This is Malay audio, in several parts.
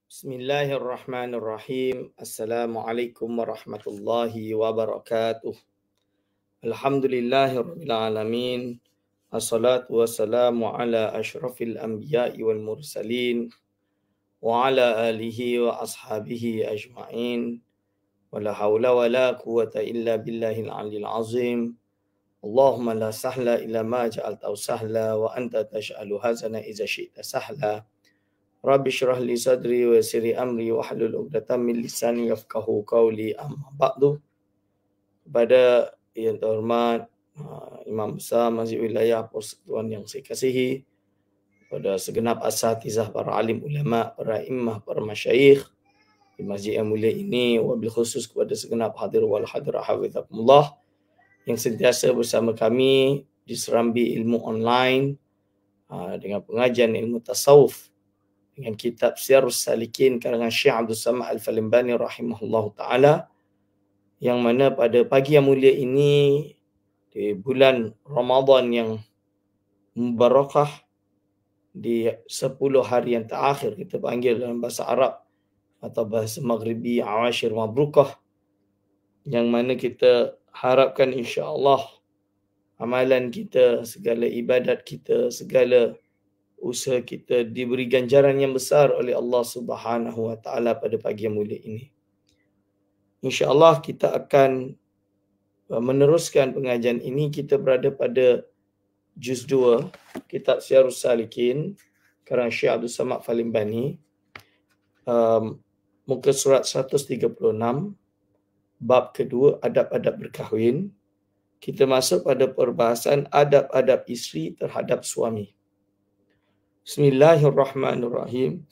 Bismillahirrahmanirrahim. Assalamualaikum warahmatullahi wabarakatuh. Alhamdulillahirabbil alamin. Assalatu wassalamu ala asyrafil anbiya'i wal mursalin wa ala alihi wa ashabihi ajma'in. Wala haula wala quwwata illa billahil aliyil azim. Allahumma la sahla illa ma ja'altahu sahla wa anta taj'alu hazana idza syi'ta sahla. Rabbi syrah li sadri wa yassir li amri wa hlul 'uqdatam min lisani yafqahu qawli, amma ba'du. Kepada yang terhormat Imam Besar Masjid Wilayah Persekutuan yang saya kasihi, kepada segenap asatizah, para alim ulama, para imam, para masyayikh di masjid yang mulia ini, wabil khusus kepada segenap hadir wal hadirah hafizakumullah yang sentiasa bersama kami di serambi ilmu online dengan pengajian ilmu tasawuf dengan kitab Siyarus Salikin karangan Syekh Abdul Samad Al-Falimbani rahimahullahu taala, yang mana pada pagi yang mulia ini di bulan Ramadan yang mubarakah, di 10 hari yang terakhir, kita panggil dalam bahasa Arab atau bahasa Maghribi Awashir Mabrukah, yang mana kita harapkan insya-Allah amalan kita, segala ibadat kita, segala usaha kita diberi ganjaran yang besar oleh Allah Subhanahu wa taala pada pagi yang mulia ini. Insya-Allah kita akan meneruskan pengajian ini. Kita berada pada juz 2 kitab Siyarus Salikin karangan Syekh Abdul Samad Falimbani, muka surat 136, bab kedua, adab-adab berkahwin. Kita masuk pada perbahasan adab-adab isteri terhadap suami. Bismillahirrahmanirrahim.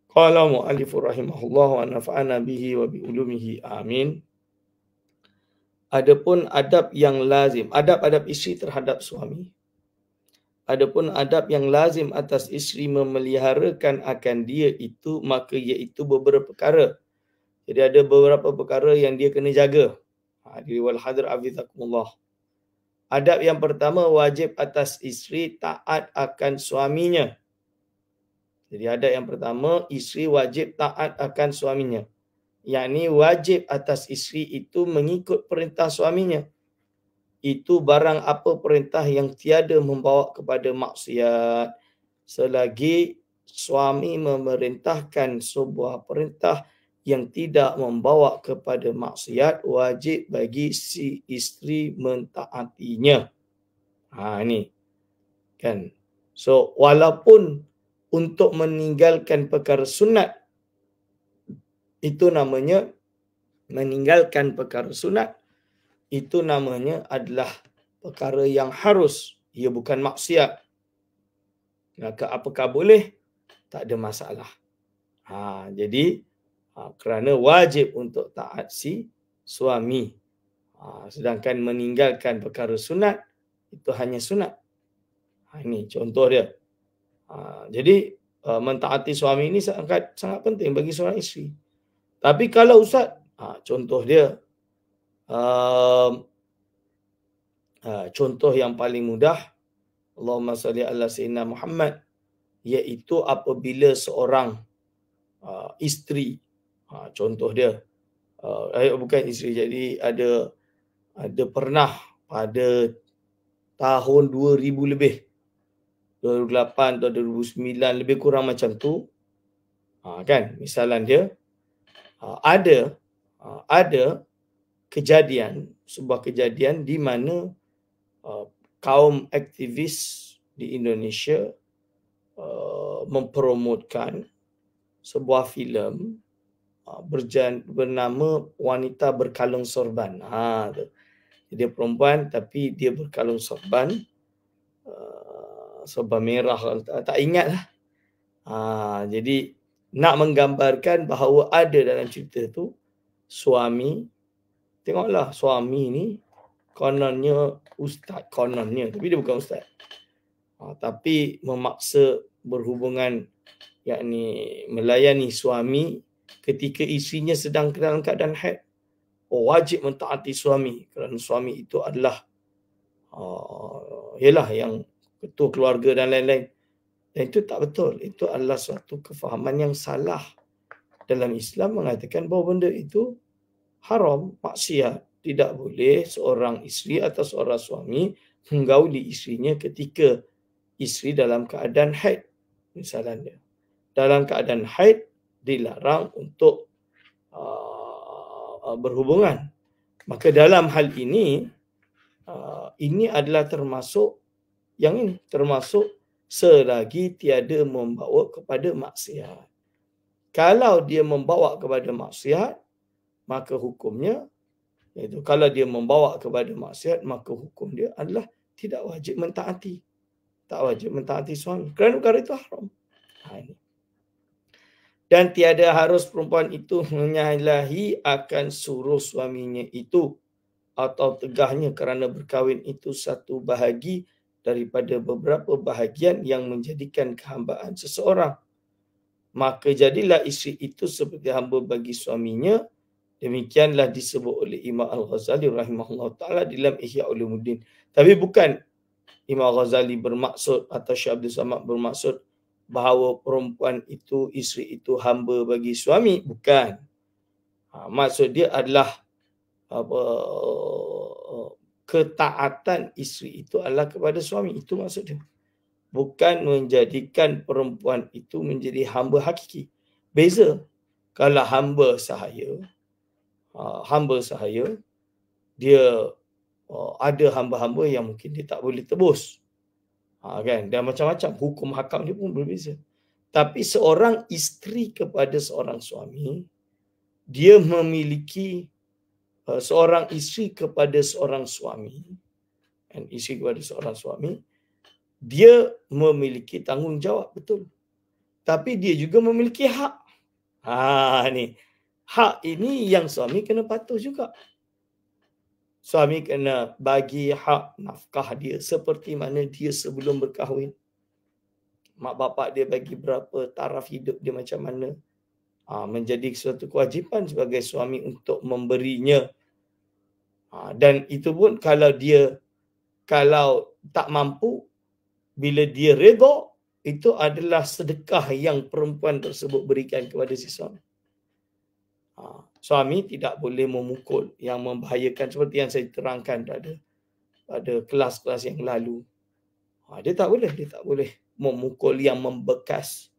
Qala mu'allifur rahimahullah wa nafa'ana bihi wa bi ulumihi amin. Adapun adab yang lazim, adab-adab isteri terhadap suami. Adapun adab yang lazim atas isteri memeliharakan akan dia itu, maka iaitu beberapa perkara. Jadi ada beberapa perkara yang dia kena jaga. Hadirin wal hadir afizakumullah. Adab yang pertama, wajib atas isteri taat akan suaminya. Jadi adab yang pertama, isteri wajib taat akan suaminya. Yakni wajib atas isteri itu mengikut perintah suaminya. Itu barang apa perintah yang tiada membawa kepada maksiat. Selagi suami memerintahkan sebuah perintah yang tidak membawa kepada maksiat, wajib bagi si isteri mentaatinya. Ini kan. So walaupun untuk meninggalkan perkara sunat, itu namanya meninggalkan perkara sunat, itu namanya adalah perkara yang harus, ia bukan maksiat. Maka apakah boleh? Tak ada masalah. Jadi kerana wajib untuk taat si suami. Sedangkan meninggalkan perkara sunat, itu hanya sunat. Ini contoh dia. Jadi mentaati suami ini sangat penting bagi seorang isteri. Tapi kalau Ustaz, contoh dia, contoh yang paling mudah, Allahumma salli ala sayyidina Muhammad, iaitu apabila seorang isteri, contoh dia, bukan isteri, jadi ada pernah pada tahun 2000 lebih, 2008 atau 2009, lebih kurang macam tu, kan, misalan dia, ada kejadian, sebuah kejadian di mana kaum aktivis di Indonesia mempromotkan sebuah filem bernama Wanita Berkalung Sorban. Dia perempuan tapi dia berkalung sorban, sorban merah, tak ingat lah. Jadi nak menggambarkan bahawa ada dalam cerita tu suami, tengoklah suami ni kononnya ustaz, kononnya, tapi dia bukan ustaz. Tapi memaksa berhubungan, yakni melayani suami ketika isterinya sedang dalam keadaan haid. Wajib mentaati suami kerana suami itu adalah ialah yang ketua keluarga dan lain-lain. Dan itu tak betul. Itu adalah suatu kefahaman yang salah. Dalam Islam mengatakan bahawa benda itu haram, maksiat. Tidak boleh seorang isteri atau seorang suami menggauli isterinya ketika isteri dalam keadaan haid. Misalnya, dalam keadaan haid dilarang untuk berhubungan. Maka dalam hal ini adalah termasuk yang ini, termasuk selagi tiada membawa kepada maksiat. Kalau dia membawa kepada maksiat, maka hukumnya, iaitu kalau dia membawa kepada maksiat, maka hukum dia adalah tidak wajib mentaati. Tak wajib mentaati suami. Kerana perkara itu haram. Ini. Dan tiada harus perempuan itu menyalahi akan suruh suaminya itu atau tegahnya kerana berkahwin itu satu bahagi daripada beberapa bahagian yang menjadikan kehambaan seseorang. Maka jadilah isteri itu seperti hamba bagi suaminya. Demikianlah disebut oleh Imam Al-Ghazali rahimahullah ta'ala dalam Ihya Ulumuddin. Tapi bukan Imam Al-Ghazali bermaksud atau Syekh Abdul Samad bermaksud bahawa perempuan itu, isteri itu hamba bagi suami. Bukan. Maksud dia adalah ketaatan isteri itu adalah kepada suami. Itu maksud dia. Bukan menjadikan perempuan itu menjadi hamba hakiki. Beza. Kalau hamba sahaya, dia ada hamba-hamba yang mungkin dia tak boleh tebus. Kan? Dan macam-macam hukum hakam dia pun berbeza. Tapi seorang isteri kepada seorang suami, dia memiliki seorang isteri kepada seorang suami, dan isteri kepada seorang suami, dia memiliki tanggungjawab, betul. Tapi dia juga memiliki hak. Ni. Hak ini yang suami kena patuh juga. Suami kena bagi hak nafkah dia seperti mana dia sebelum berkahwin. Mak bapak dia bagi berapa, taraf hidup dia macam mana. Menjadi suatu kewajipan sebagai suami untuk memberinya. Dan itu pun kalau tak mampu, bila dia redha, itu adalah sedekah yang perempuan tersebut berikan kepada si suami. Suami tidak boleh memukul yang membahayakan seperti yang saya terangkan pada kelas-kelas yang lalu. Dia tak boleh memukul yang membekas.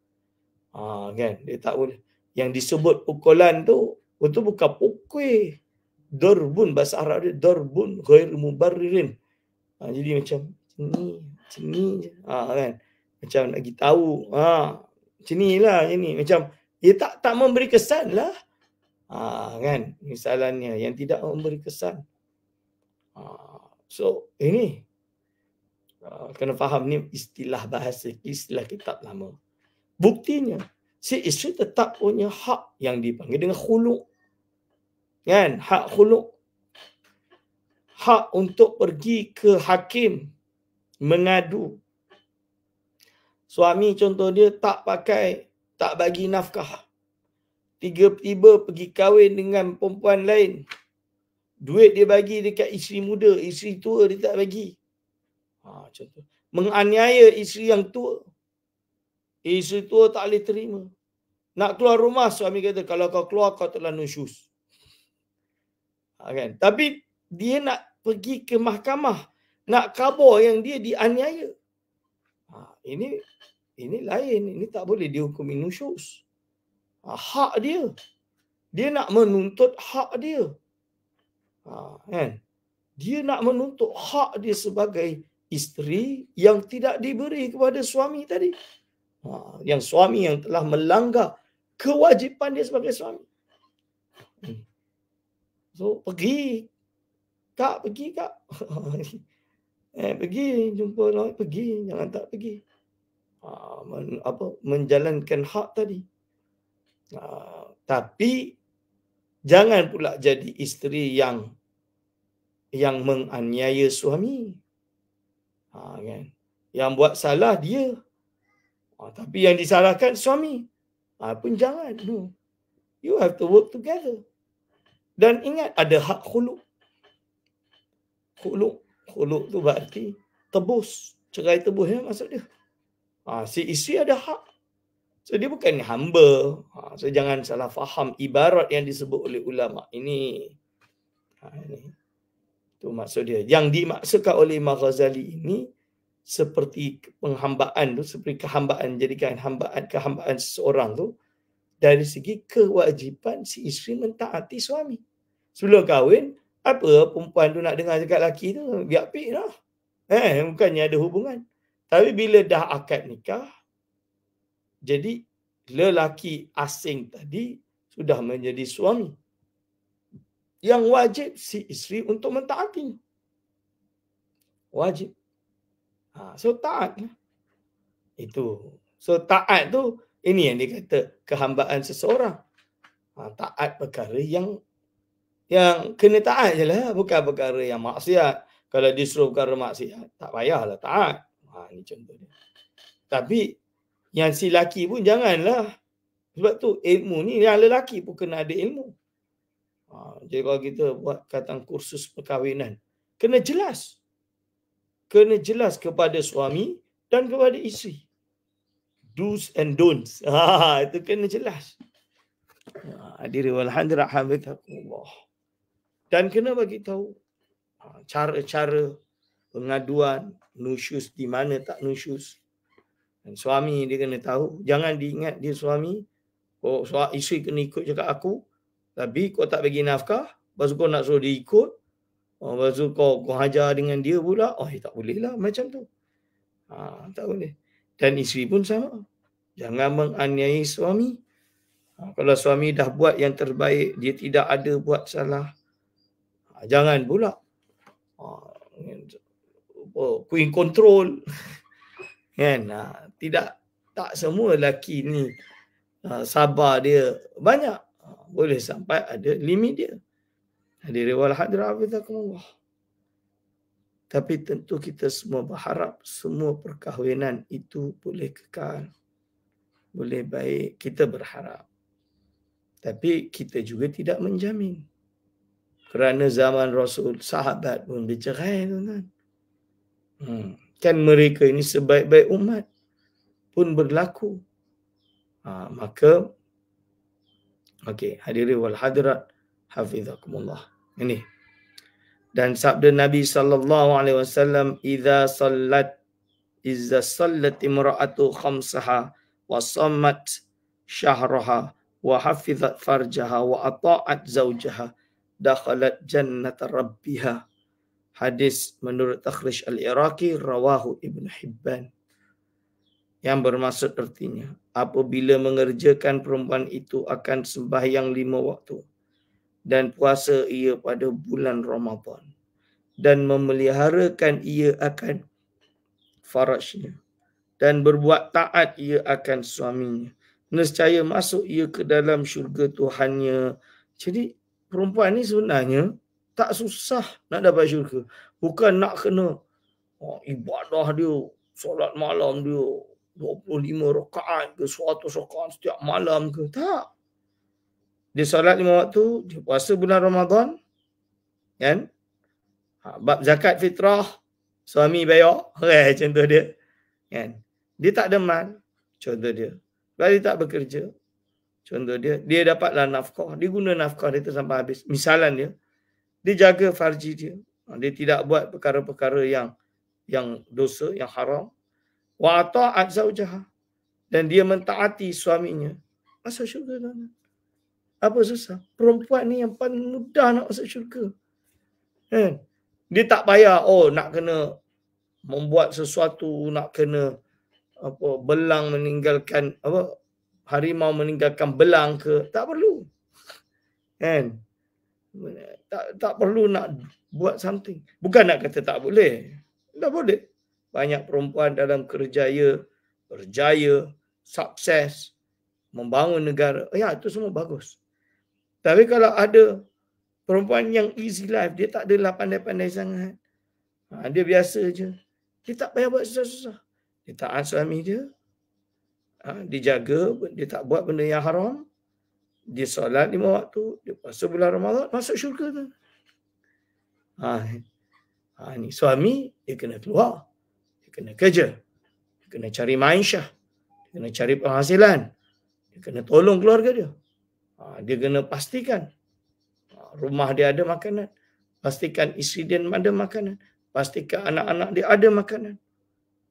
Kan? Dia tak boleh. Yang disebut pukulan tu, itu bukan pukul. Darbun, bahasa Arab dia darbun ghair mubarririn. Jadi macam sini kan. Macam nak bagi tahu, sinilah ini macam dia tak memberi kesan lah. Kan, misalnya yang tidak memberi kesan. So ini kena faham, ni istilah bahasa, istilah kitab lama. Buktinya si isteri tetap punya hak yang dipanggil dengan khuluk. Kan, hak khuluk. Hak untuk pergi ke hakim mengadu. Suami contoh dia tak bagi nafkah. Tiba-tiba pergi kahwin dengan perempuan lain. Duit dia bagi dekat isteri muda, isteri tua dia tak bagi. Contoh. Menganiaya isteri yang tua. Isteri tua tak boleh terima. Nak keluar rumah, suami kata, kalau kau keluar, kau telah nusyus. Kan? Tapi dia nak pergi ke mahkamah, nak khabar yang dia dianiaya. Ini lain, ini tak boleh dihukumi nusyus. Hak dia. Dia nak menuntut hak dia. Kan? Dia nak menuntut hak dia sebagai isteri yang tidak diberi kepada suami tadi. Yang suami yang telah melanggar kewajipan dia sebagai suami. So, pergi. Kak, pergi kak. Pergi, jumpa orang, pergi. Jangan tak pergi. Menjalankan hak tadi. Tapi jangan pula jadi isteri yang menganiaya suami. Kan? Yang buat salah dia. Tapi yang disalahkan suami. Pun jangan. No. You have to work together. Dan ingat, ada hak khuluk. Khuluk tu berarti tebus. Cerai tebus maksud dia. Si isteri ada hak. So dia bukan hamba. So jangan salah faham ibarat yang disebut oleh ulama ini. Ini. Itu maksud dia. Yang dimaksudkan oleh Imam Ghazali ini seperti penghambaan tu, seperti kehambaan, jadikan kehambaan seseorang tu dari segi kewajipan si isteri mentaati suami. Sebelum kahwin, apa perempuan tu nak dengar cakap lelaki tu, biar pik lah. Bukannya ada hubungan. Tapi bila dah akad nikah, jadi lelaki asing tadi sudah menjadi suami. Yang wajib si isteri untuk mentaati. Wajib. So taat. Itu. So taat tu, ini yang dikata kehambaan seseorang. Taat perkara yang kena taat je lah. Bukan perkara yang maksiat. Kalau disuruh perkara maksiat, tak payahlah taat. Ini contoh dia. Tapi yang si lelaki pun janganlah. Sebab tu ilmu ni, yang lelaki pun kena ada ilmu. Jadi kalau kita buat kata kursus perkahwinan, kena jelas. Kena jelas kepada suami dan kepada isteri. Do's and don'ts. Itu kena jelas. Hadirin wal hadirat hafizakumullah. Dan kena bagi tahu cara-cara pengaduan, nusyus di mana tak nusyus. Dan suami dia kena tahu. Jangan diingat dia suami. Isteri kena ikut cakap aku. Tapi kau tak bagi nafkah. Lepas tu kau nak suruh dia ikut. Lepas tu kau hajar dengan dia pula. Tak boleh lah macam tu. Tak boleh. Dan isteri pun sama. Jangan menganiaya suami. Kalau suami dah buat yang terbaik, dia tidak ada buat salah. Jangan pula. Queen control. Kan? Tak semua lelaki ni sabar dia banyak. Boleh sampai ada limit dia. Hadirin wal hadirat hafizakumullah. Tapi tentu kita semua berharap semua perkahwinan itu boleh kekal. Boleh baik. Kita berharap. Tapi kita juga tidak menjamin. Kerana zaman Rasul, sahabat pun bercerai. Kan mereka ini sebaik-baik umat pun berlaku. Maka hadirin wal hadirat hafizakumullah. Ini. Dan sabda Nabi sallallahu alaihi wasallam, idza sallat imra'atu khamsaha wa sammat syahraha wa hafizat farjaha wa ata'at zawjaha dakhalat jannata rabbiha. Hadis menurut takhrij al-Iraqi, rawahu Ibn Hibban. Yang bermaksud artinya, apabila mengerjakan perempuan itu akan sembahyang 5 waktu dan puasa ia pada bulan Ramadan dan memeliharakan ia akan farajnya dan berbuat taat ia akan suaminya, nescaya masuk ia ke dalam syurga Tuhannya. Jadi perempuan ni sebenarnya tak susah nak dapat syurga. Bukan nak kena ibadah dia, solat malam dia 25 rakaat ke 100 rakaat setiap malam ke. Tak. Dia solat 5 waktu, dia puasa bulan Ramadan. Kan? Bab zakat fitrah, suami bayar. Contoh dia. Kan? Dia tak ada mal. Contoh dia. Kalau dia tak bekerja. Contoh dia. Dia dapatlah nafkah. Dia guna nafkah dia tu sampai habis. Misalan dia. Dia jaga farji dia. Dia tidak buat perkara-perkara yang dosa, yang haram. Wa ta'at zawjaha. Dan dia mentaati suaminya. Masuk syurga tuan. Apa susah? Perempuan ni yang paling mudah nak masuk syurga. Kan? Dia tak payah nak kena membuat sesuatu, nak kena belang meninggalkan harimau meninggalkan belang ke. Tak perlu. Kan? Tak perlu nak buat something. Bukan nak kata tak boleh. Tak boleh. Banyak perempuan dalam berjaya, sukses, membangun negara. Itu semua bagus. Tapi kalau ada perempuan yang easy life, dia tak adalah pandai-pandai sangat. Dia biasa je. Dia tak payah buat susah-susah. Dia taat suami dia. Dia jaga, dia tak buat benda yang haram. Dia solat 5 waktu, dia puasa bulan Ramadan, masuk syurga tu. Ni suami, dia kena keluar. Dia kena kerja. Dia kena cari ma'isyah. Dia kena cari penghasilan. Dia kena tolong keluarga dia. Dia kena pastikan rumah dia ada makanan. Pastikan isteri dia ada makanan. Pastikan anak-anak dia ada makanan.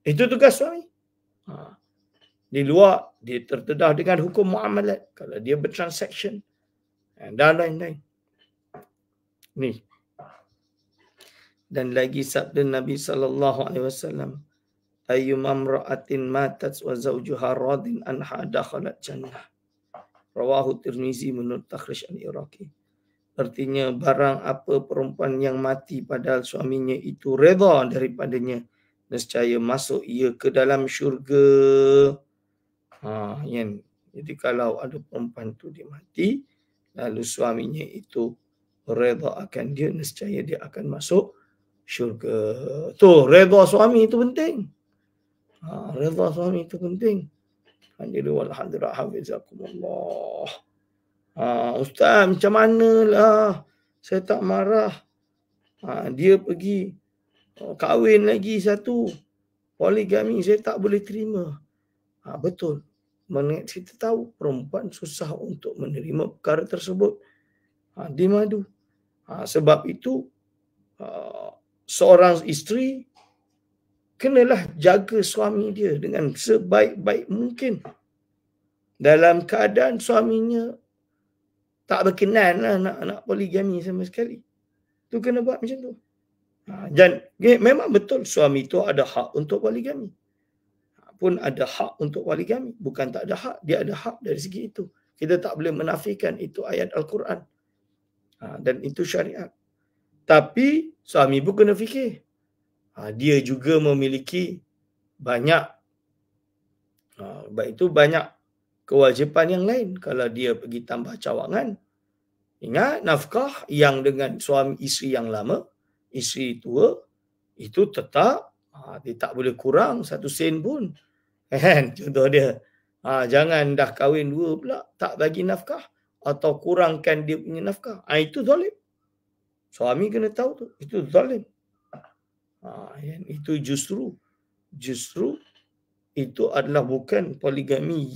Itu tugas suami. Di luar, dia terdedah dengan hukum muamalat. Kalau dia bertransaction dan lain-lain. Ni. Dan lagi sabda Nabi SAW, ayyuma imra'atin matat wa zawjuha radin anha dakhalat jannah. Rawahu Tirmizi menurut takhrij al-Iraqi. Artinya barang apa perempuan yang mati padahal suaminya itu redha daripadanya, nescaya masuk ia ke dalam syurga. Jadi kalau ada perempuan tu dia mati, lalu suaminya itu redha akan dia, nescaya dia akan masuk syurga. Tu redha suami itu penting. Redha suami itu penting. Jadi walhamdulillah hafizakumullah. Ustaz, macam manalah? Saya tak marah. Dia pergi kahwin lagi satu. Poligami saya tak boleh terima. Betul. Mengenai kita tahu perempuan susah untuk menerima perkara tersebut. Dia madu. Sebab itu seorang isteri kenalah jaga suami dia dengan sebaik-baik mungkin. Dalam keadaan suaminya tak berkenan lah nak poligami sama sekali. Tu kena buat macam tu. Dan memang betul suami tu ada hak untuk poligami. Pun ada hak untuk poligami. Bukan tak ada hak. Dia ada hak dari segi itu. Kita tak boleh menafikan itu ayat Al-Quran. Dan itu syariat. Tapi suami pun kena fikir. Dia juga memiliki banyak baik itu banyak kewajipan yang lain. Kalau dia pergi tambah cawangan, ingat nafkah yang dengan suami isteri yang lama, isteri tua, itu tetap dia tak boleh kurang 1 sen pun. Kan? Contoh dia. Jangan dah kahwin 2 pula tak bagi nafkah atau kurangkan dia punya nafkah. Itu zalim. Suami kena tahu tu. Itu zalim. Itu justru itu adalah bukan poligami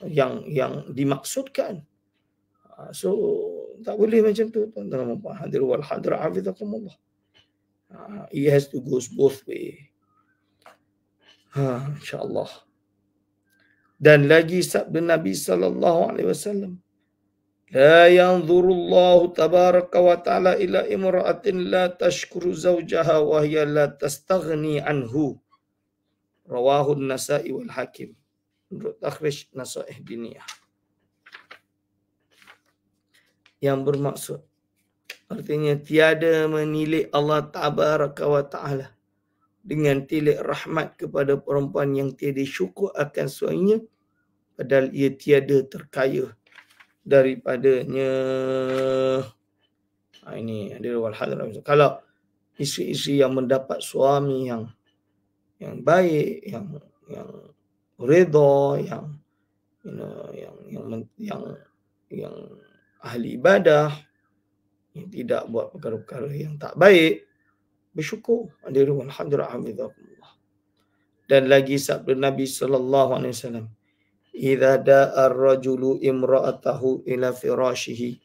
yang dimaksudkan. So tak boleh macam tu, tuan-tuan. Hadir wal hadir hafizakumullah. It has to goes both way. InsyaAllah. Dan lagi sabda Nabi SAW, la yanzurullahu tabaraka wa ta'ala ila imra'atin la tashkuru zawjaha wa hiya la tastaghni anhu. Rawahu An-Nasa'i wal Hakim. Menurut takhrij Nasaih Diniyah. Yang bermaksud, artinya tiada menilik Allah tabaraka wa ta'ala dengan tilik rahmat kepada perempuan yang tiada syukur akan suaminya padahal ia tiada terkaya daripadanya. Ini ada wal hadra. Kalau isteri-isteri yang mendapat suami yang baik, yang redha, yang ahli ibadah, yang tidak buat perkara-perkara yang tak baik, bersyukur. Alhamdulillah. Dan lagi sabda Nabi SAW, idza da'a ar-rajulu imra'atahu ila firashihi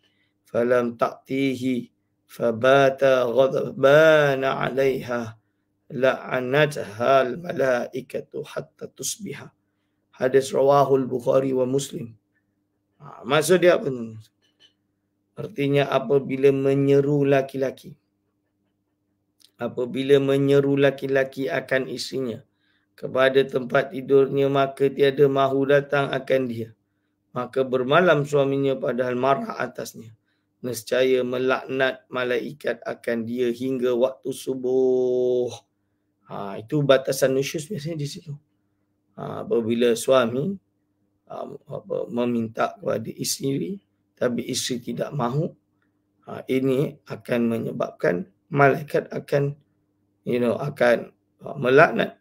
falam ta'tihi fabata ghadbana 'alayha la'anatha al-malaikatu hatta tusbiha. Hadis rawahul Bukhari wa Muslim. Maksud dia apa? Artinya apabila menyeru laki-laki akan isinya kepada tempat tidurnya, maka tiada mahu datang akan dia. Maka bermalam suaminya padahal marah atasnya. Nescaya melaknat malaikat akan dia hingga waktu subuh. Itu batasan nusyuz biasanya di situ. Apabila suami meminta kepada isteri, tapi isteri tidak mahu, ini akan menyebabkan malaikat akan melaknat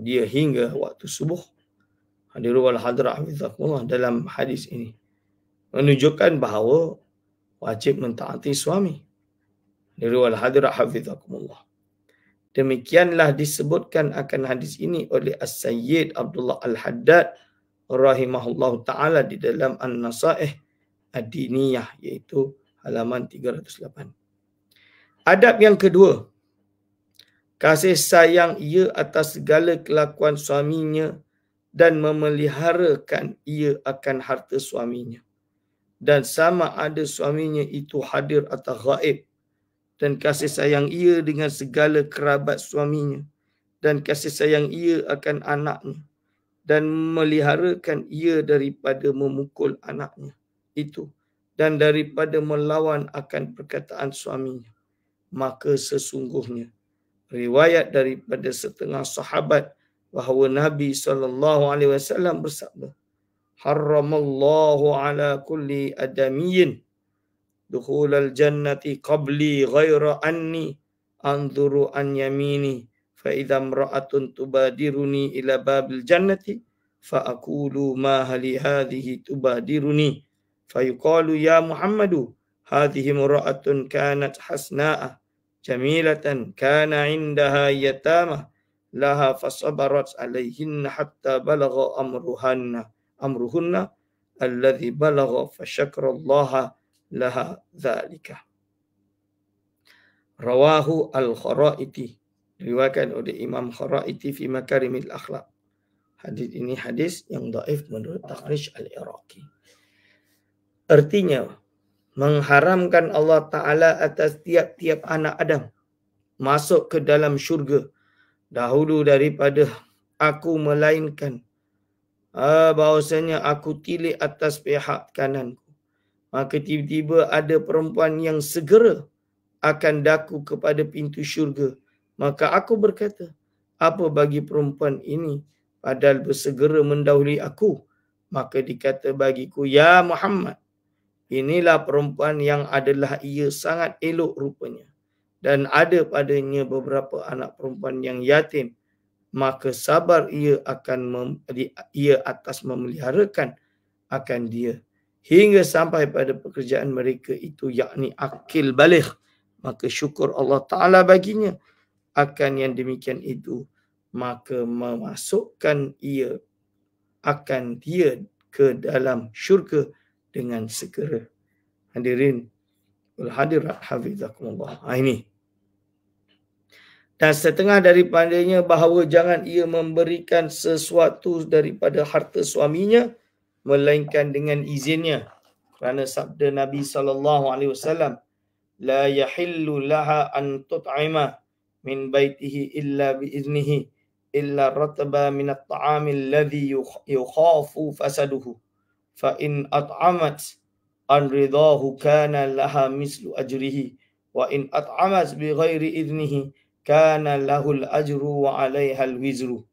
dia hingga waktu subuh. Hadirul hadrah hafizakumullah. Dalam hadis ini menunjukkan bahawa wajib mentaati suami. Hadirul hadrah hafizakumullah. Demikianlah disebutkan akan hadis ini oleh As-Sayyid Abdullah Al-Haddad rahimahullahu ta'ala di dalam An-Nasaih Ad-Diniyah, iaitu halaman 308. Adab yang kedua, kasih sayang ia atas segala kelakuan suaminya dan memeliharakan ia akan harta suaminya. Dan sama ada suaminya itu hadir atau ghaib, dan kasih sayang ia dengan segala kerabat suaminya, dan kasih sayang ia akan anaknya, dan meliharakan ia daripada memukul anaknya itu, dan daripada melawan akan perkataan suaminya. Maka sesungguhnya riwayat daripada setengah sahabat bahawa Nabi SAW bersabda, haramallahu ala kulli adamiyyin dukhulal jannati qabli ghaira anni anzuru an yamini fa idza imra'atun tubadiruni ila babil jannati fa aqulu ma hali hadhihi tubadiruni fa yuqalu ya Muhammadu hadhihi imra'atun kanat hasna'a jamilatan kana 'indaha yatama laha fasabarat 'alayhinna hatta balagha amruhunna alladhi balagha fasyakrallaha laha dzalika. Rawahu al-Kharaiti, diriwayatkan oleh Imam Kharaiti fi Makarimil Akhlaq. Hadis ini hadis yang dhaif menurut Takhrij Al-Iraqi. Artinya, mengharamkan Allah Ta'ala atas tiap-tiap anak Adam masuk ke dalam syurga dahulu daripada aku, melainkan bahawasanya aku tilik atas pihak kananku. Maka tiba-tiba ada perempuan yang segera akan daku kepada pintu syurga. Maka aku berkata, apa bagi perempuan ini padahal bersegera mendahului aku? Maka dikata bagiku, ya Muhammad, inilah perempuan yang adalah ia sangat elok rupanya, dan ada padanya beberapa anak perempuan yang yatim. Maka sabar ia atas memeliharakan akan dia hingga sampai pada pekerjaan mereka itu, yakni akil baligh. Maka syukur Allah Ta'ala baginya akan yang demikian itu, maka memasukkan ia akan dia ke dalam syurga dengan segera. Hadirin wal hadirat hafizakumullah. Ini. Dan setengah daripadanya bahawa jangan ia memberikan sesuatu daripada harta suaminya melainkan dengan izinnya. Kerana sabda Nabi SAW, la yahillu laha an tut'ima min baitihi illa biiznihi illa rataba min at-ta'ami alladhi yukhafu fasaduhu fa in at'amat an ridahu kana laha mislu ajrihi wa in at'amat bi ghairi idnihi kana lahul ajru wa 'alaiha al-wizru.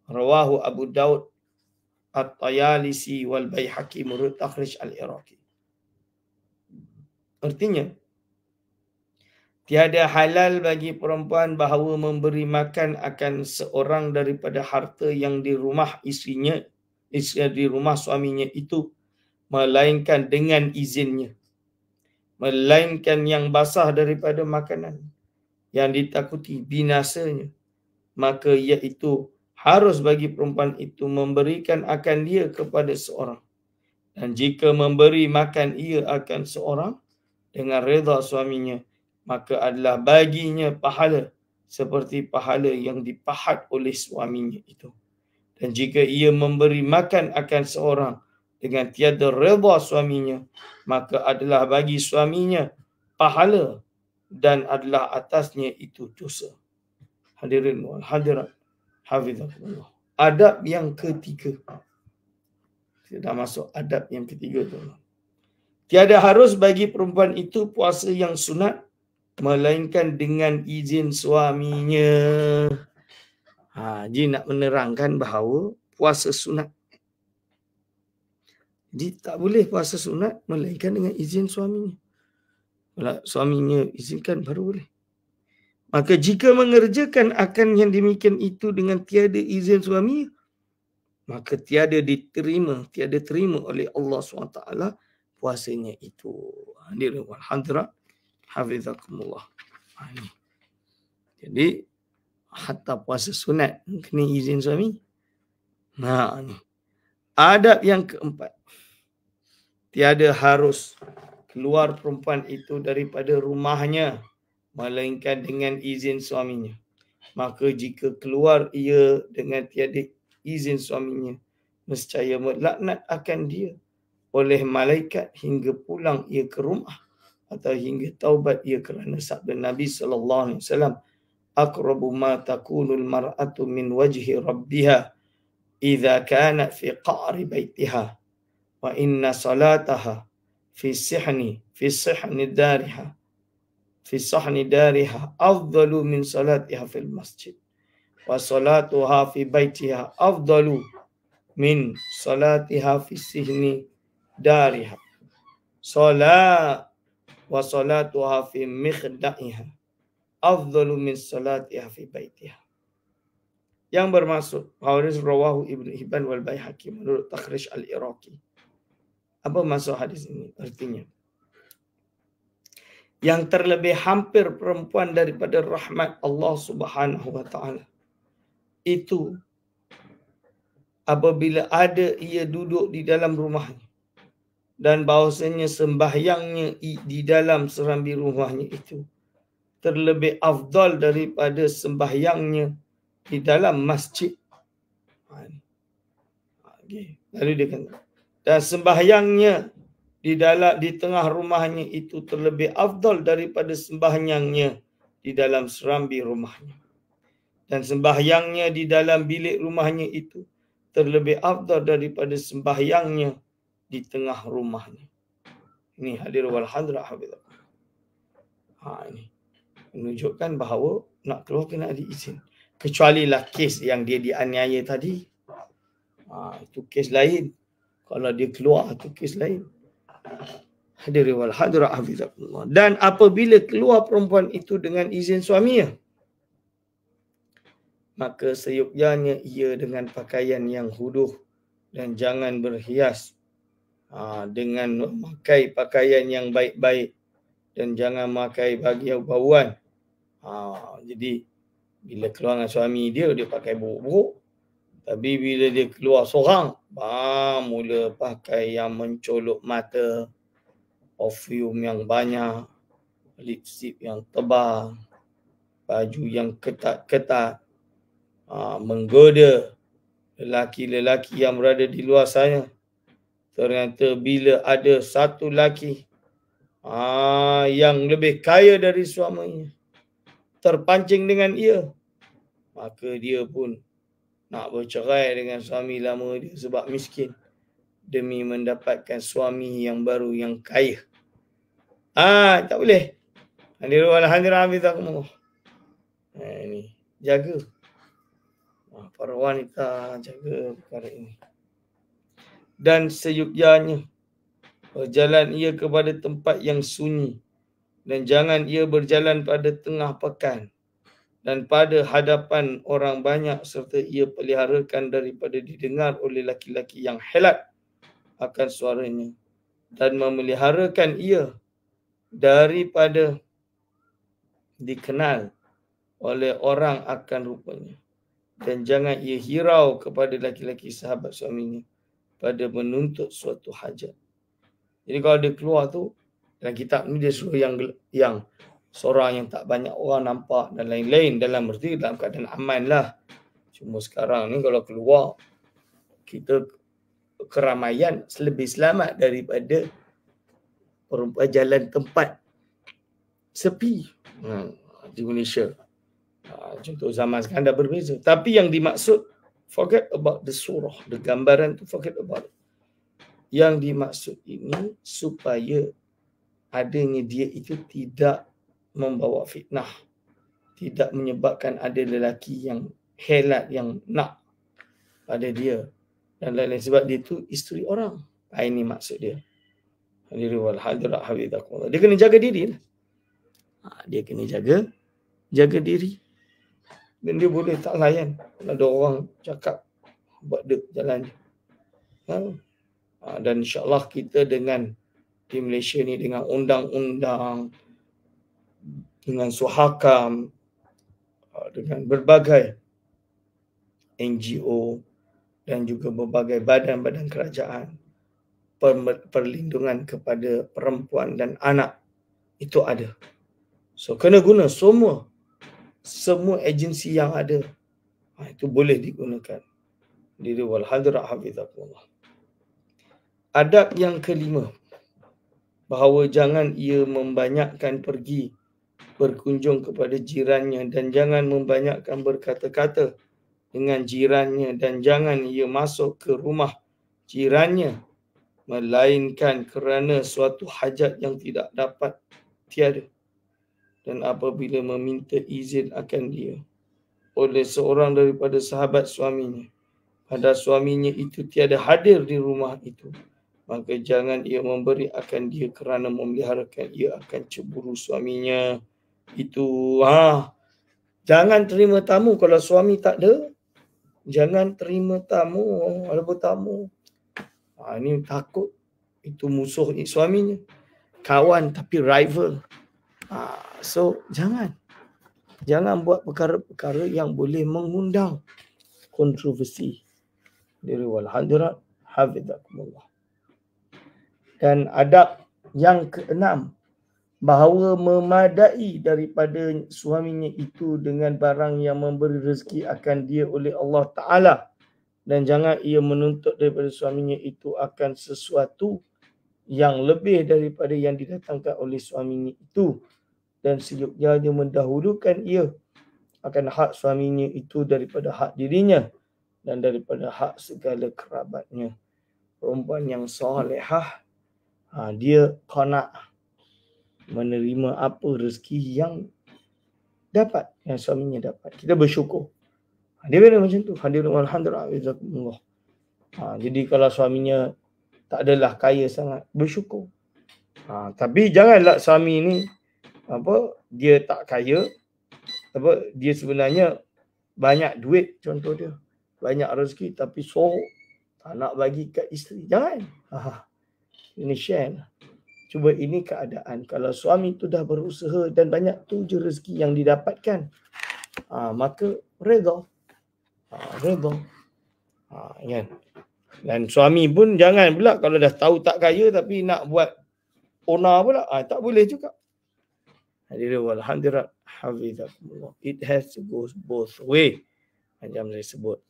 Rawahu Abu Daud, At-Tayalisi wal Baihaqi menurut Takhrij Al-Iraqi. Artinya, tiada halal bagi perempuan bahawa memberi makan akan seorang daripada harta yang di rumah isterinya, di rumah suaminya itu, melainkan dengan izinnya, melainkan yang basah daripada makanan yang ditakuti binasanya, maka iaitu harus bagi perempuan itu memberikan akan dia kepada seorang. Dan jika memberi makan ia akan seorang dengan redha suaminya, maka adalah baginya pahala seperti pahala yang dipahat oleh suaminya itu. Dan jika ia memberi makan akan seorang dengan tiada redha suaminya, maka adalah bagi suaminya pahala dan adalah atasnya itu dosa. Hadirin wal hadirat hafizakumullah. Adab yang ketiga. Kita dah masuk adab yang ketiga tu. Tiada harus bagi perempuan itu puasa yang sunat melainkan dengan izin suaminya. Jadi nak menerangkan bahawa puasa sunat. Jadi tak boleh puasa sunat melainkan dengan izin suaminya. Kalau suaminya izinkan baru boleh. Maka jika mengerjakan akan yang demikian itu dengan tiada izin suami, maka tiada terima oleh Allah SWT puasanya itu. Hadirin wal hadirat hafizakumullah. Jadi hatta puasa sunat kena izin suami. Ni. Adab yang keempat. Tiada harus keluar perempuan itu daripada rumahnya melainkan dengan izin suaminya. Maka jika keluar ia dengan tiada izin suaminya, nescaya melaknat akan dia oleh malaikat hingga pulang ia ke rumah atau hingga taubat ia, kerana sabda Nabi sallallahu alaihi wasallam, aqrabu ma takunul mar'atu min wajhi rabbiha idza kanat fi qa'ri baitiha wa inna salataha fi sihni dariha afdalu min salatiha fil masjid wa salatuha fi baitiha afdalu min salatiha fi sihni dariha wa salatuha fi mikhda'iha afdalu min salatiha fi baitiha. Yang bermaksud hadis rawahu Ibnu Hibban wal Baihaqi menurut Takhrij al-Iraqi. Apa maksud hadis ini? Artinya, yang terlebih hampir perempuan daripada rahmat Allah Subhanahu wa taala itu apabila ada ia duduk di dalam rumahnya dan bahawasanya sembahyangnya di dalam serambi rumahnya itu terlebih afdal daripada sembahyangnya di dalam masjid. Lalu dia kata, dan sembahyangnya di tengah rumahnya itu terlebih afdal daripada sembahyangnya di dalam serambi rumahnya. Dan sembahyangnya di dalam bilik rumahnya itu terlebih afdal daripada sembahyangnya di tengah rumahnya. Ini hadir wal hadra hafizahullah. Ini menunjukkan bahawa nak keluar kena ada izin. Kecualilah kes yang dia dianiaya tadi. Itu kes lain. Kalau dia keluar itu kes lain. Hadir wal hadra hafizahullah. Dan apabila keluar perempuan itu dengan izin suaminya, maka seyogyanya ia dengan pakaian yang huduh dan jangan berhias, dengan memakai pakaian yang baik-baik dan jangan memakai bauan. Jadi bila keluar dengan suami dia pakai buruk-buruk. Tapi bila dia keluar seorang, mula pakai yang mencolok mata, perfume yang banyak, lipstick yang tebal, baju yang ketat-ketat, menggoda lelaki-lelaki yang berada di luar sana. Ternyata bila ada satu lelaki yang lebih kaya dari suaminya terpancing dengan ia, maka dia pun nak bercerai dengan suami lama dia sebab miskin demi mendapatkan suami yang baru yang kaya. Tak boleh. Hadirul hadirin, ini jaga. Para wanita jaga perkara ini. Dan seyogyanya berjalan ia kepada tempat yang sunyi dan jangan ia berjalan pada tengah pekan dan pada hadapan orang banyak serta ia peliharakan daripada didengar oleh laki-laki yang helat akan suaranya dan memeliharakan ia daripada dikenal oleh orang akan rupanya. Dan jangan ia hirau kepada laki-laki sahabat suaminya pada menuntut suatu hajat. Jadi kalau dia keluar tu, dalam kitab ni dia suruh yang seorang yang tak banyak orang nampak dan lain-lain, dalam erti dalam keadaan aman lah. Cuma sekarang ni kalau keluar, kita keramaian lebih selamat daripada perempuan jalan tempat sepi di Malaysia. Contoh zaman sekarang dah berbeza. Tapi yang dimaksud, forget about the surah, the gambaran tu forget about it. Yang dimaksud ini supaya adanya dia itu tidak membawa fitnah, tidak menyebabkan ada lelaki yang helat yang nak pada dia dan lain-lain, sebab dia itu isteri orang. Ini maksud dia. Hadirul hadirat hafizakumullah. Dia kena jaga diri. Dia kena jaga diri. Dan dia boleh tak layan kalau ada orang cakap buat dia jalan. Dan insya-Allah kita dengan di Malaysia ni dengan undang-undang, dengan suhakam, dengan berbagai NGO dan juga berbagai badan-badan kerajaan, perlindungan kepada perempuan dan anak itu ada. So kena guna semua agensi yang ada. Itu boleh digunakan. Diri wal hadra hafizakumullah. Adab yang kelima, bahawa jangan ia membanyakkan pergi berkunjung kepada jirannya dan jangan membanyakkan berkata-kata dengan jirannya dan jangan ia masuk ke rumah jirannya melainkan kerana suatu hajat yang tidak dapat tiada, dan apabila meminta izin akan dia oleh seorang daripada sahabat suaminya, padahal suaminya itu tiada hadir di rumah itu, maka jangan ia memberi akan dia kerana memeliharakan ia akan cemburu suaminya itu. Jangan terima tamu kalau suami tak ada. Jangan terima tamu, ada bertamu. Ini takut itu musuh suaminya. Kawan tapi rival. So jangan buat perkara-perkara yang boleh mengundang kontroversi. Diri wal hadirat hafizakumullah. Dan adab yang keenam, bahawa memadai daripada suaminya itu dengan barang yang memberi rezeki akan dia oleh Allah Ta'ala, dan jangan ia menuntut daripada suaminya itu akan sesuatu yang lebih daripada yang didatangkan oleh suaminya itu, dan seyogyanya mendahulukan ia akan hak suaminya itu daripada hak dirinya dan daripada hak segala kerabatnya. Perempuan yang solehah, dia qana', menerima apa rezeki yang dapat, yang suaminya dapat. Kita bersyukur. Dia kena macam tu. Hadirin alhamdulillah. Jadi kalau suaminya tak adalah kaya sangat, bersyukur. Tapi janganlah suami ni dia tak kaya, dia sebenarnya banyak duit, contoh dia, banyak rezeki tapi sorok, tak nak bagi kat isteri. Jangan. Ini share. Cuba ini keadaan. Kalau suami tu dah berusaha dan banyak tu je rezeki yang didapatkan, maka redha. Kan? Dan suami pun jangan pula kalau dah tahu tak kaya tapi nak buat ona pula, tak boleh juga. Hadirin wal hadirat hafizakumullah. It has to go both way. Macam saya sebut,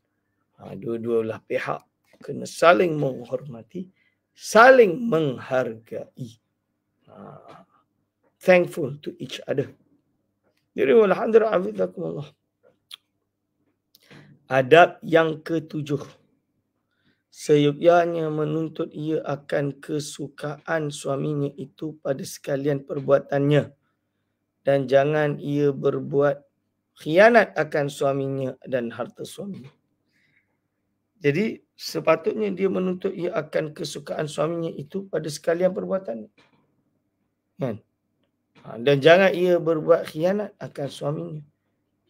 dua-dua belah pihak kena saling menghormati, saling menghargai. Thankful to each other. Jadi walhamdulillah hafizakumullah. Adab yang ketujuh, seyogyanya menuntut ia akan kesukaan suaminya itu pada sekalian perbuatannya, dan jangan ia berbuat khianat akan suaminya dan harta suaminya. Jadi sepatutnya dia menuntut ia akan kesukaan suaminya itu pada sekalian perbuatannya. Kan? Dan jangan ia berbuat khianat akan suaminya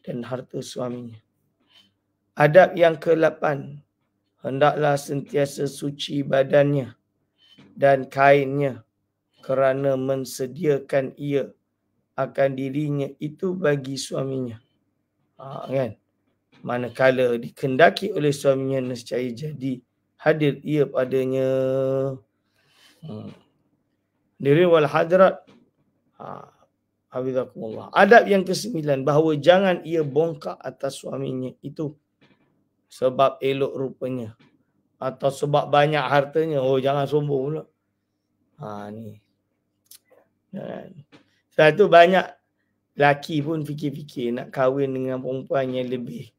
dan harta suaminya. Adab yang ke-8, hendaklah sentiasa suci badannya dan kainnya kerana mensediakan ia akan dirinya itu bagi suaminya. Kan? Manakala dikendaki oleh suaminya nescaya jadi hadir ia padanya. Diri wal hadrat hafizakumullah. Adab yang ke-9, bahawa jangan ia bongkak atas suaminya itu sebab elok rupanya atau sebab banyak hartanya. Jangan sombong pula. Ni. Satu banyak lelaki pun fikir-fikir nak kahwin dengan perempuan yang lebih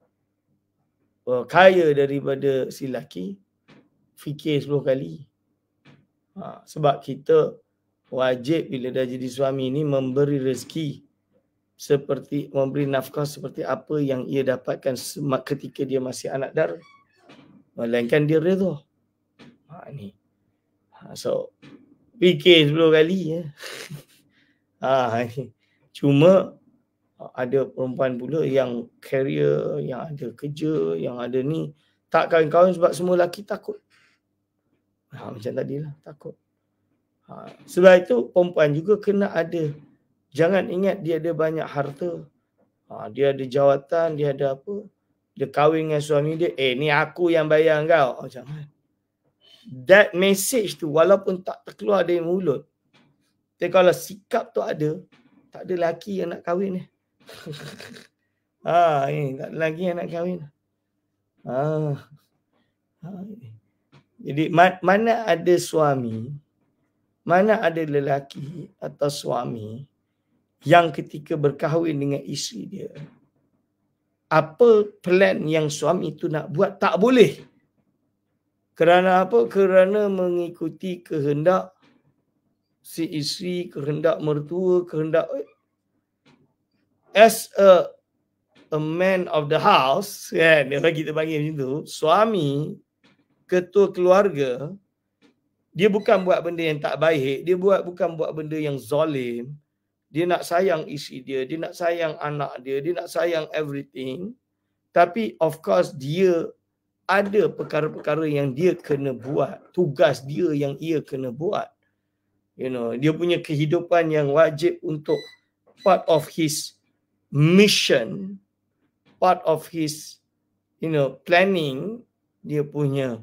kaya daripada si lelaki, fikir 10 kali. Sebab kita wajib bila dah jadi suami ni memberi rezeki seperti memberi nafkah seperti apa yang ia dapatkan ketika dia masih anak dara. Melainkan dia redha. Ni. So fikir 10 kali ya. Cuma ada perempuan pula yang career, yang ada kerja, yang ada ni, tak kahwin-kahwin sebab semua lelaki takut. Macam tadilah, takut. Sebab itu perempuan juga kena ada. Jangan ingat dia ada banyak harta, Dia ada jawatan, dia ada apa. Dia kahwin dengan suami dia, ni aku yang bayar kau. Jangan. That message tu walaupun tak terkeluar dari mulut, tapi kalau sikap tu ada, tak ada lelaki yang nak kahwin ni. Ini tak ada lelaki yang nak kahwin. Jadi mana ada suami, mana ada lelaki atau suami yang ketika berkahwin dengan isteri dia, apa plan yang suami itu nak buat tak boleh. Kerana apa? Kerana mengikuti kehendak si isteri, kehendak mertua, kehendak as a man of the house, kan? Kita panggil macam tu, suami, ketua keluarga, dia bukan buat benda yang tak baik, dia bukan buat benda yang zalim. Dia nak sayang isteri dia nak sayang anak dia nak sayang everything. Tapi of course dia ada perkara-perkara yang dia kena buat, tugas dia yang ia kena buat. Dia punya kehidupan yang wajib untuk part of his mission, part of his planning, dia punya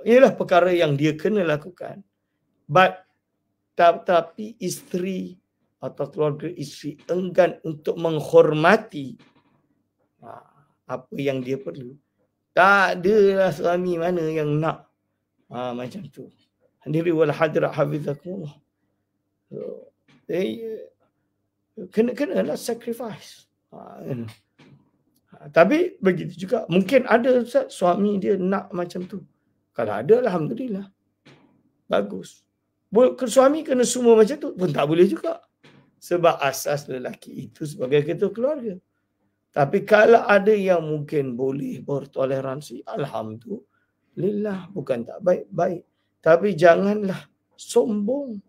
ialah perkara yang dia kena lakukan. Tapi isteri atau keluarga isteri enggan untuk menghormati apa yang dia perlu. Tak adalah suami mana yang nak macam tu. Hadirin wal hadirat hafizakumullah. Kena sacrifice. Tapi begitu juga mungkin ada Ustaz, suami dia nak macam tu. Kalau ada, alhamdulillah. Bagus. Suami kena semua macam tu pun tak boleh juga. Sebab asas lelaki itu sebagai ketua keluarga. Tapi kalau ada yang mungkin boleh bertoleransi, alhamdulillah, bukan tak baik-baik. Tapi janganlah sombong.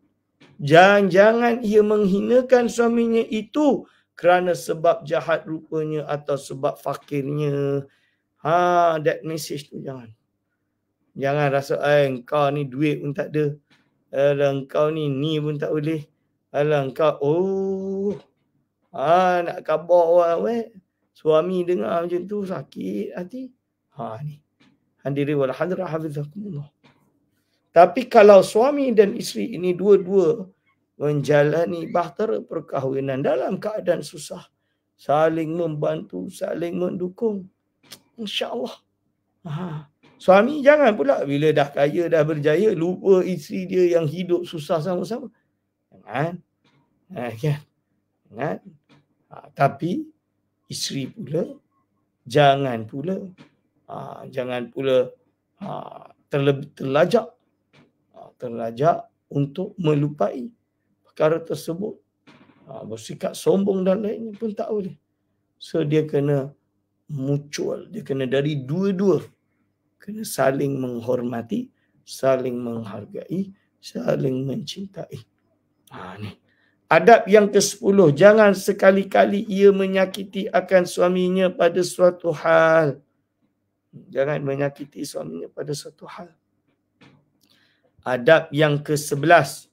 Jangan ia menghinakan suaminya itu kerana sebab jahat rupanya atau sebab fakirnya. That message tu jangan. Jangan rasa engkau ni duit pun tak ada. Engkau ni pun tak boleh. Engkau nak khabar orang suami dengar macam tu sakit hati. Ni. Hadirin wal hadirat hafizakumullah. Tapi kalau suami dan isteri ini dua-dua menjalani bahtera perkahwinan dalam keadaan susah, saling membantu, saling mendukung, insya-Allah. Suami jangan pula bila dah kaya, dah berjaya, lupa isteri dia yang hidup susah sama-sama. Jangan. Jangan. Tapi isteri pula jangan pula terlajak untuk melupai perkara tersebut. Bersikap sombong dan lainnya pun tak boleh. So dia kena mutual, dia kena dari dua-dua. Kena saling menghormati, saling menghargai, saling mencintai. Ni. Adab yang ke-10, jangan sekali-kali ia menyakiti akan suaminya pada suatu hal. Jangan menyakiti suaminya pada suatu hal. Adab yang ke-11,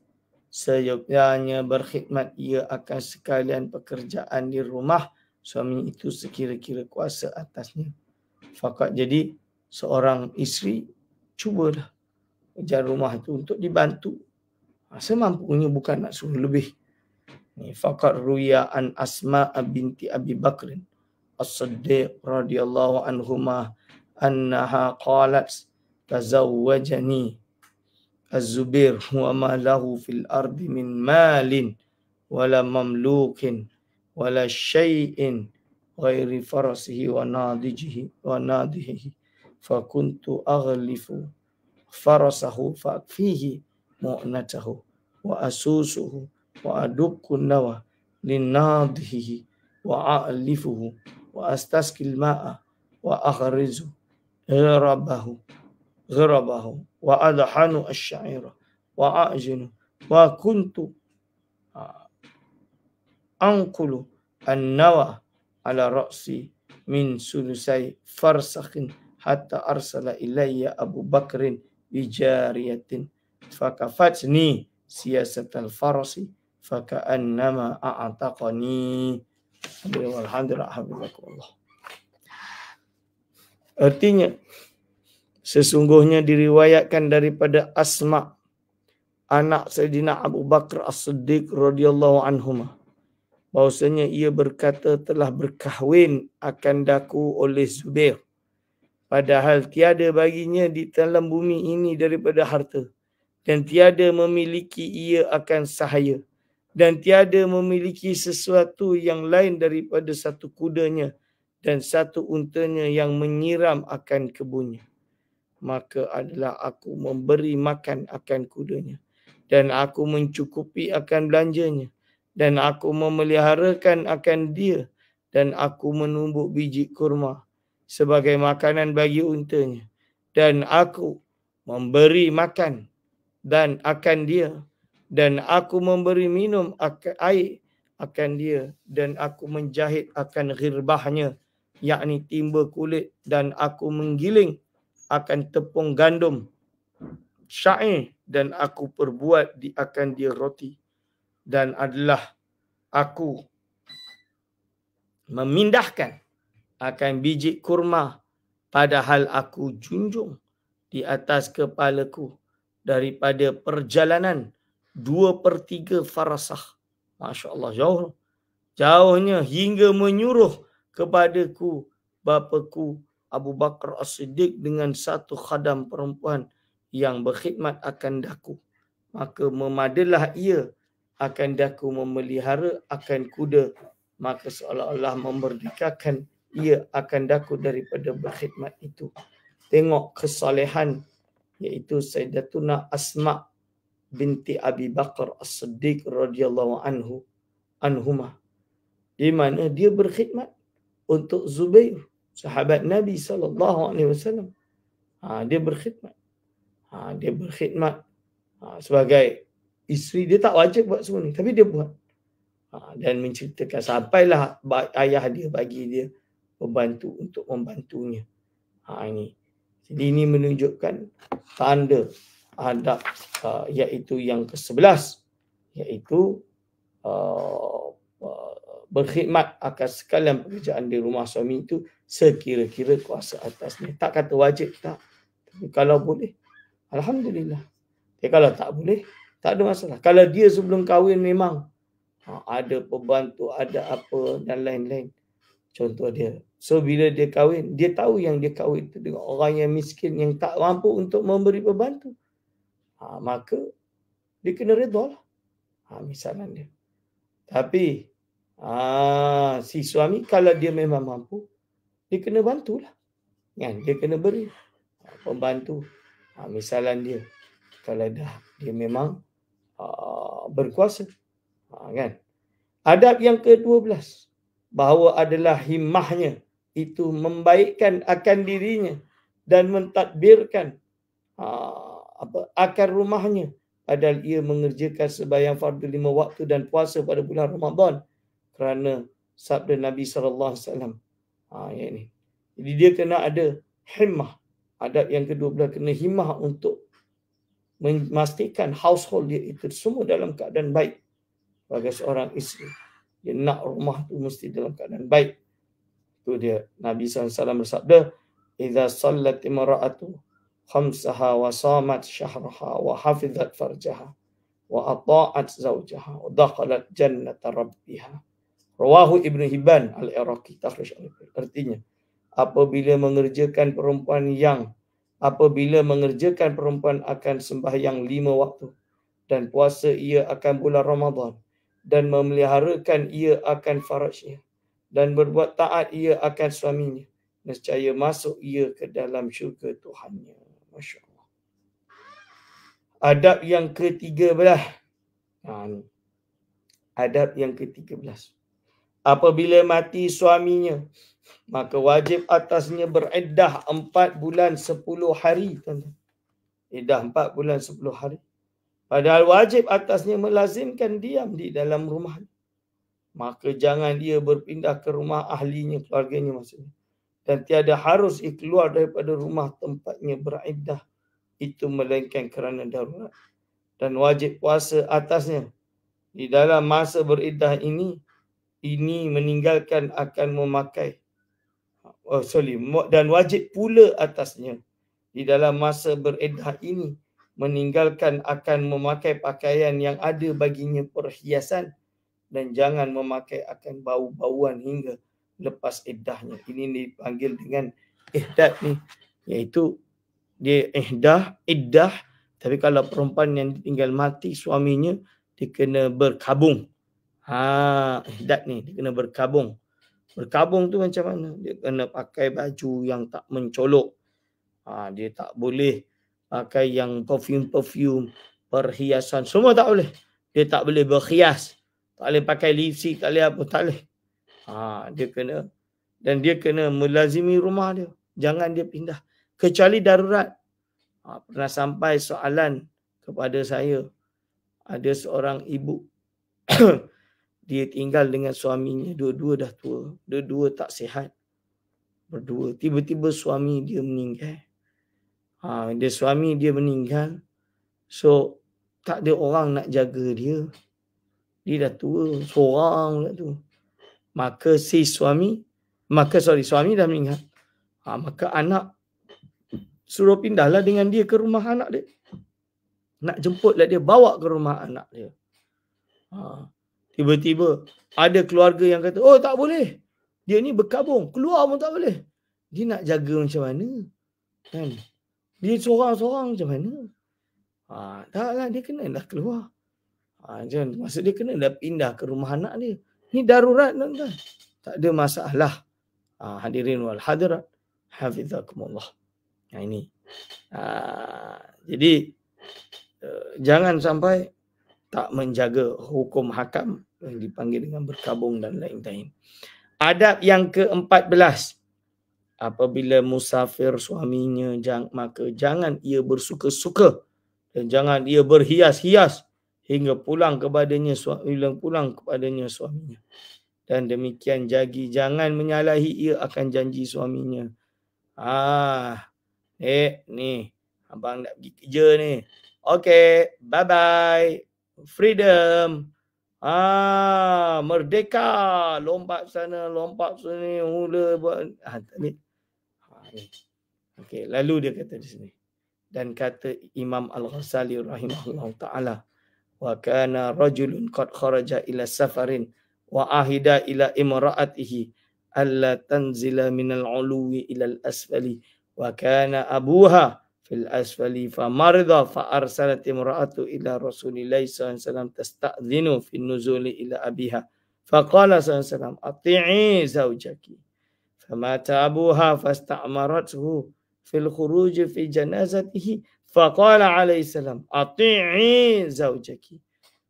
seyogyanya berkhidmat ia akan sekalian pekerjaan di rumah suami itu sekira-kira kuasa atasnya. Fakat jadi seorang isteri cubalah kerja rumah itu untuk dibantu. Semampunya, bukan nak suruh lebih. Faqad ruya an Asma binti Abi Bakr As-Siddiq radhiyallahu anhuma annaha qalat tazawwajani Az-Zubair wa ma lahu fil ardi min malin wala mamlukin wala syai'in ghairi farasihi wa nadihi fa kuntu aghlifu farasahu fa fihi mu'natahu wa asusuhu wa adukku nawa linnadhihi wa a'lifuhu wa astaskil ma'a wa akhrizu ghirabahu wa adhanu ash-sha'ira wa a'jinu wa kuntu anqulu an-nawa ala ra'si min sulusai farsakhin hatta arsala ilayya Abu Bakrin bijariyatin fakafatni siyasatal farasi faka'annama a'taqani. Alhamdulillah. Artinya, sesungguhnya diriwayatkan daripada Asma, anak Sayyidina Abu Bakar As-Siddiq radhiyallahu anhuma, bahwasanya ia berkata telah berkahwin akan daku oleh Zubair, padahal tiada baginya di dalam bumi ini daripada harta, dan tiada memiliki ia akan sahaya, dan tiada memiliki sesuatu yang lain daripada satu kudanya dan satu untanya yang menyiram akan kebunnya. Maka adalah aku memberi makan akan kudanya, dan aku mencukupi akan belanjanya, dan aku memeliharakan akan dia, dan aku menumbuk biji kurma sebagai makanan bagi untanya, dan aku memberi makan dan akan dia, dan aku memberi minum akan air akan dia, dan aku menjahit akan ghirbahnya, yakni timba kulit, dan aku menggiling akan tepung gandum syair, dan aku perbuat akan dia roti, dan adalah aku memindahkan akan biji kurma, padahal aku junjung di atas kepalaku daripada perjalanan 2/3 farasah. Masya Allah, jauhnya hingga menyuruh kepadaku bapaku Abu Bakar As-Siddiq dengan satu khadam perempuan yang berkhidmat akan daku. Maka memadalah ia akan daku memelihara akan kuda, maka seolah-olah memerdekakan ia akan daku daripada berkhidmat itu. Tengok kesalehan, iaitu Sayyidatuna Asma binti Abi Bakar As-Siddiq radhiyallahu anhuma, di mana dia berkhidmat untuk Zubair, sahabat Nabi SAW. Dia berkhidmat. Dia berkhidmat sebagai isteri. Dia tak wajib buat semua ni, tapi dia buat. Dan menceritakan sampailah ayah dia bagi dia membantu untuk membantunya. Ini. Jadi ini menunjukkan tanda adab, iaitu yang ke-11, iaitu berkhidmat akan sekalian pekerjaan di rumah suami itu sekira-kira kuasa atasnya. Tak kata wajib, tak. Tapi kalau boleh, alhamdulillah. Kalau tak boleh, tak ada masalah. Kalau dia sebelum kahwin memang ada pembantu, ada apa dan lain-lain. Contoh dia. So bila dia kahwin, dia tahu yang dia kahwin itu dengan orang yang miskin, yang tak mampu untuk memberi pembantu. Maka dia kena redha lah. Misalan dia. Tapi si suami kalau dia memang mampu, dia kena bantulah. Kan? Dia kena beri pembantu. Misalan dia, kalau dah dia memang berkuasa. Kan? Adab yang ke-12, bahawa adalah himmahnya itu membaikkan akan dirinya dan mentadbirkan akan rumahnya, padahal ia mengerjakan sembahyang fardu 5 waktu dan puasa pada bulan Ramadan kerana sabda Nabi SAW. Ini. Jadi dia kena ada himmah. Adab yang ke-12, kena himmah untuk memastikan household dia itu semua dalam keadaan baik. Sebagai seorang isteri, dia nak rumah tu mesti dalam keadaan baik. Itu dia. Nabi SAW bersabda, "Idza sallat imra'atu khamsaha wa samat syahraha wa hafizat farjaha wa ata'at zawjaha wa dakhalat jannata rabbiha." Rawahu Ibn Hibban Al-Iraqi. Artinya, apabila mengerjakan perempuan akan sembahyang 5 waktu dan puasa ia akan bulan Ramadan, dan memeliharakan ia akan farajnya, dan berbuat taat ia akan suaminya, nescaya masuk ia ke dalam syurga Tuhannya. Masya Allah. Adab yang ke-13. Adab yang ke-13. Apabila mati suaminya, maka wajib atasnya beriddah 4 bulan 10 hari. Iddah 4 bulan 10 hari. Padahal wajib atasnya melazimkan diam di dalam rumah. Maka jangan dia berpindah ke rumah ahlinya, keluarganya maksudnya. Dan tiada harus ia keluar daripada rumah tempatnya beriddah itu melainkan kerana darurat. Dan wajib puasa atasnya, Di dalam masa beriddah ini meninggalkan akan memakai dan wajib pula atasnya di dalam masa beriddah ini meninggalkan akan memakai pakaian yang ada baginya perhiasan dan jangan memakai akan bau-bauan hingga lepas iddahnya. Ini dipanggil dengan ihdad ni, iaitu dia iddah, tapi kalau perempuan yang tinggal mati suaminya, dia kena berkabung. Ihdad ni dia kena berkabung. Berkabung tu macam mana? Dia kena pakai baju yang tak mencolok. Dia tak boleh pakai yang perfume, perhiasan, semua tak boleh. Dia tak boleh berhias. Tak boleh pakai lipstick, tak boleh apa, tak boleh. Dia kena, dan dia kena melazimi rumah dia. Jangan dia pindah. Kecuali darurat. Pernah sampai soalan kepada saya. Ada seorang ibu. Dia tinggal dengan suaminya. Dua-dua dah tua. Dua-dua tak sihat. Berdua. Tiba-tiba suami dia meninggal. Suami dia meninggal. So, tak ada orang nak jaga dia. Dia dah tua. Seorang pula tu. Maka suami dah meninggal. Maka anak suruh pindahlah dengan dia ke rumah anak dia. Nak jemputlah dia, bawa ke rumah anak dia. Tiba-tiba ada keluarga yang kata, oh tak boleh. Dia ni berkabung, keluar pun tak boleh. Dia nak jaga macam mana? Kan? Dia seorang-seorang macam mana? Taklah, dia kena dah keluar. Maksud dia kena dah pindah ke rumah anak dia. Ni darurat tuan-tuan. Tak ada masalah. Hadirin wal hadirat, hafizakumullah. Ini. Jadi jangan sampai tak menjaga hukum hakam yang dipanggil dengan berkabung dan lain-lain. Adab yang ke-14. Apabila musafir suaminya, maka jangan ia bersuka-suka dan jangan ia berhias-hias hingga pulang kepadanya suaminya. Dan demikian jangan menyalahi ia akan janji suaminya. Ni abang nak pergi kerja ni. Okay, bye-bye. Freedom. Merdeka. Lompat sana, lompat sini, mula buat. Okay, lalu dia kata di sini. Dan kata Imam Al-Ghazali rahimahullah ta'ala. Wa kana rajulun qad kharaja ila safarin wa ahida ila imra'atihi alla tanzila minal uluwi ila al-asfali wa kana abuha fil asfali famarida fa arsalat imra'atu ila rasulillahi sallallahu alaihi wasallam tasta'dhinu fin nuzuli ila abiha faqala sallallahu alaihi wasallam ati'i zawjaki famata abuha fasta'marathu fil khuruj fi janazatihi faqala alaihi salam ati'i zawjaki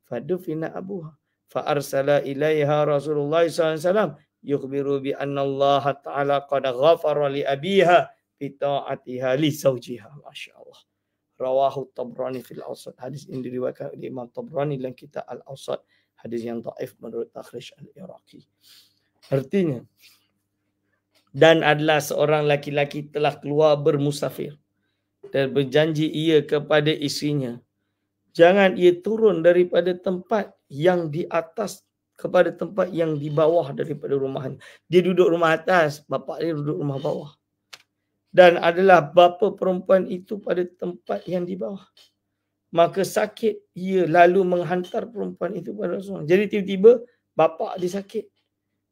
fadufina abuha fa arsala ilaiha Rasulullah SAW yukhbiru bi anna Allah Ta'ala qad ghafara li abiha bi ta'atiha li zawjiha. Masya-Allah. Rawahu Tabrani fil Awsat. Hadis ini diriwayatkan oleh Imam Tabrani dalam kitab Al-Awsat. Hadis yang dhaif menurut Takhrij Al-Iraqi. Artinya, dan adalah seorang laki-laki telah keluar bermusafir dan berjanji ia kepada isinya, jangan ia turun daripada tempat yang di atas kepada tempat yang di bawah daripada rumahnya. Dia duduk rumah atas, bapa dia duduk rumah bawah. Dan adalah bapa perempuan itu pada tempat yang di bawah. Maka sakit ia lalu menghantar perempuan itu pada Rasulullah. Jadi tiba-tiba bapa dia sakit.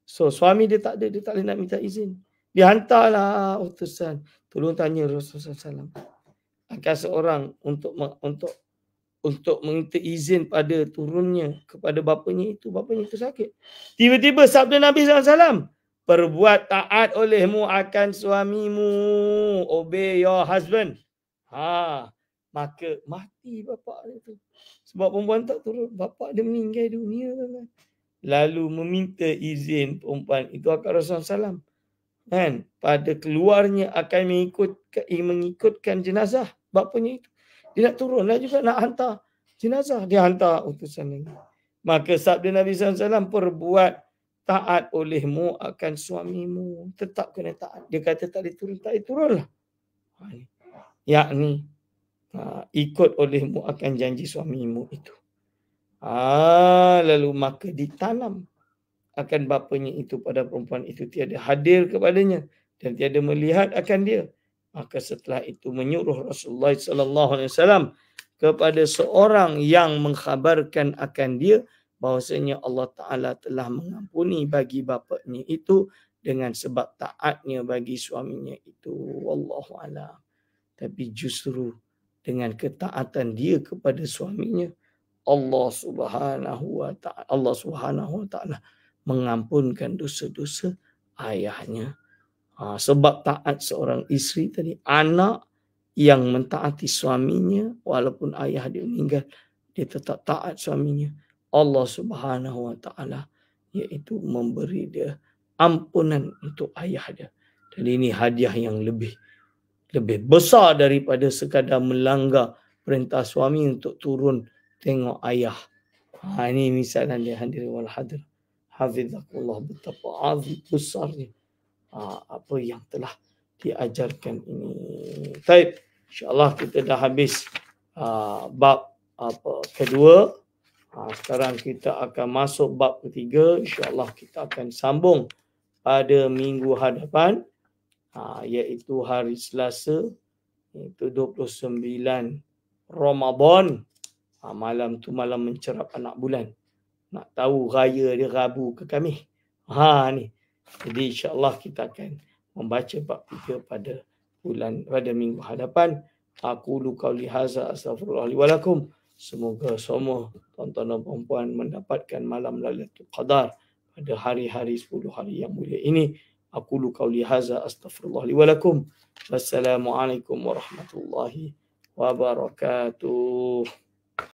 So suami dia tak ada, dia tak boleh nak minta izin. Dia hantarlah utusan. Tolong tanya Rasulullah SAW. Akan seorang untuk meminta izin pada turunnya kepada bapanya itu sakit. Tiba-tiba sabda Nabi SAW, perbuat taat olehmu akan suamimu, obey your husband. Maka mati bapa dia tu. Sebab perempuan tak turun, bapa dia meninggal dunia. Lalu meminta izin perempuan itu akan Rasulullah SAW. Kan? Pada keluarnya akan mengikutkan jenazah bapanya itu. Dia nak turunlah juga nak hantar jenazah. Dia hantar utusan lagi. Maka sabda Nabi SAW, perbuat taat olehmu akan suamimu. Tetap kena taat. Dia kata tak boleh turunlah. Yakni ikut olehmu akan janji suamimu itu. Lalu maka ditanam akan bapanya itu pada perempuan itu, tiada hadir kepadanya dan tiada melihat akan dia. Maka setelah itu menyuruh Rasulullah sallallahu alaihi wasallam kepada seorang yang mengkhabarkan akan dia bahwasanya Allah Taala telah mengampuni bagi bapanya itu dengan sebab taatnya bagi suaminya itu. Wallahu a'lam. Tapi justru dengan ketaatan dia kepada suaminya, Allah Subhanahu wa taala mengampunkan dosa-dosa ayahnya. Sebab taat seorang isteri tadi, anak yang mentaati suaminya walaupun ayah dia meninggal, dia tetap taat suaminya. Allah Subhanahu wa taala iaitu memberi dia ampunan untuk ayah dia. Dan ini hadiah yang lebih besar daripada sekadar melanggar perintah suami untuk turun tengok ayah. Ini misalan dia hadirin wal hadir. Hafizakullah, betapa azim besarnya apa yang telah diajarkan ini. Baik, insya-Allah kita dah habis bab kedua. Sekarang kita akan masuk bab ketiga. Insya-Allah kita akan sambung pada minggu hadapan, iaitu hari Selasa, iaitu 29 Ramadan. Malam tu malam mencerap anak bulan. Nak tahu raya dia Rabu ke Khamis? Ni. Jadi insya-Allah kita akan membaca bab 3 pada minggu hadapan. Aqulu qauli hadza astaghfirullah li wa lakum. Semoga semua tuan-tuan dan puan-puan mendapatkan malam Lailatul Qadar pada hari-hari 10 hari yang mulia ini. Aqulu qauli hadza astaghfirullah li wa lakum. Wassalamualaikum warahmatullahi wabarakatuh.